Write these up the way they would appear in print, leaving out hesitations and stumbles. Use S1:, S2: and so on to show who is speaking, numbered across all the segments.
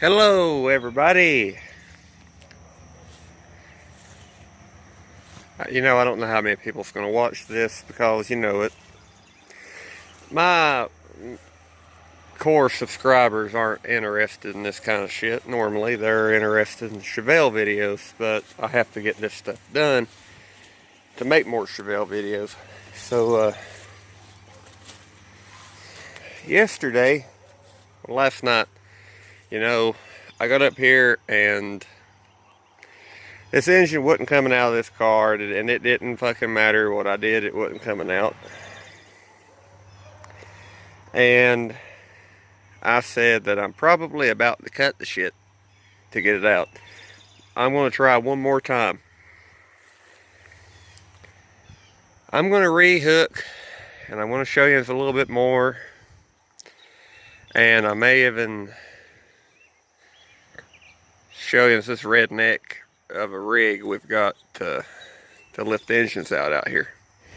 S1: Hello everybody. I don't know how many people's going to watch this because my core subscribers aren't interested in this kind of shit. Normally they're interested in Chevelle videos, but I have to get this stuff done to make more Chevelle videos. So last night, I got up here and this engine wasn't coming out of this car, and it didn't fucking matter what I did, it wasn't coming out. And I said that I'm probably about to cut the shit to get it out. I'm going to try one more time. I'm going to rehook, and I'm going to show you a little bit more. And I may even show you this redneck of a rig we've got to lift the engines out here.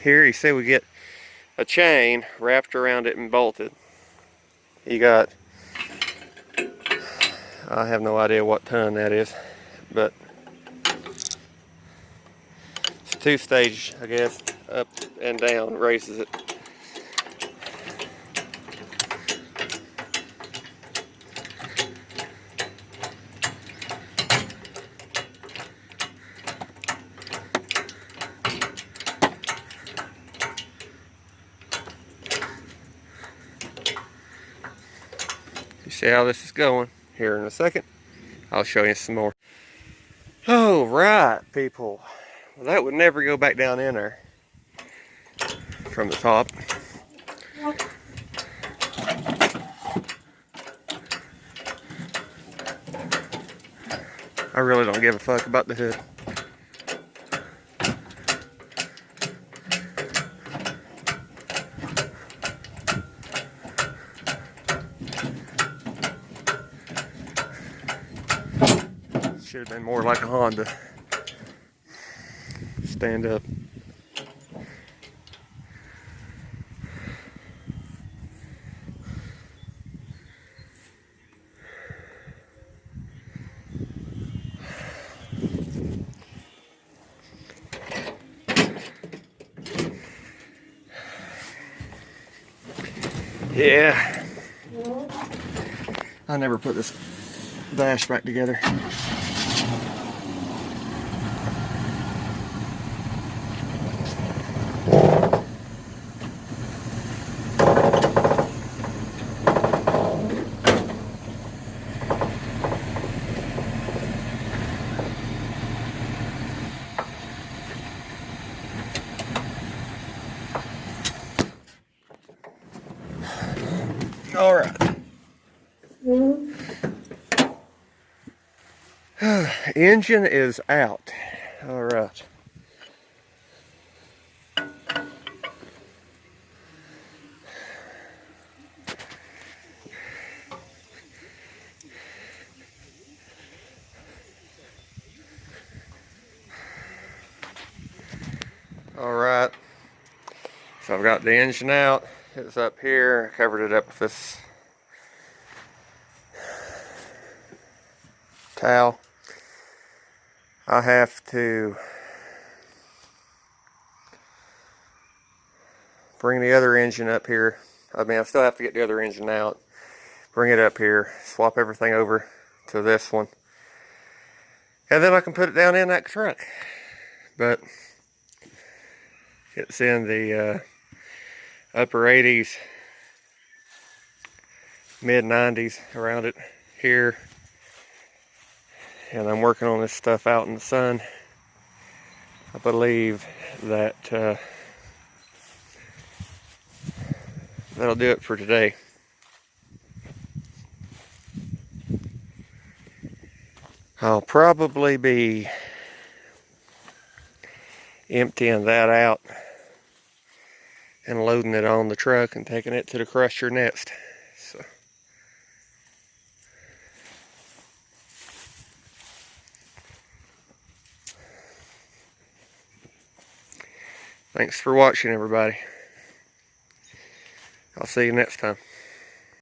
S1: Here you see we get a chain wrapped around it and bolted. You got, I have no idea what ton that is, but it's a two-stage, I guess, up and down, raises it. You see how this is going? Here in a second, I'll show you some more. Oh, right, people. Well, that would never go back down in there from the top. I really don't give a fuck about the hood. Should have been more like a Honda. Stand up. Yeah. I never put this dash back together. All right. Engine is out. All right. All right. So I've got the engine out. It's up here. I covered it up with this towel. I have to bring the other engine up here. I still have to get the other engine out, bring it up here, swap everything over to this one, and then I can put it down in that truck. But it's in the upper 80s, mid 90s around it here. And I'm working on this stuff out in the sun. I believe that that'll do it for today. I'll probably be emptying that out and loading it on the truck and taking it to the crusher next. So thanks for watching, everybody. I'll see you next time.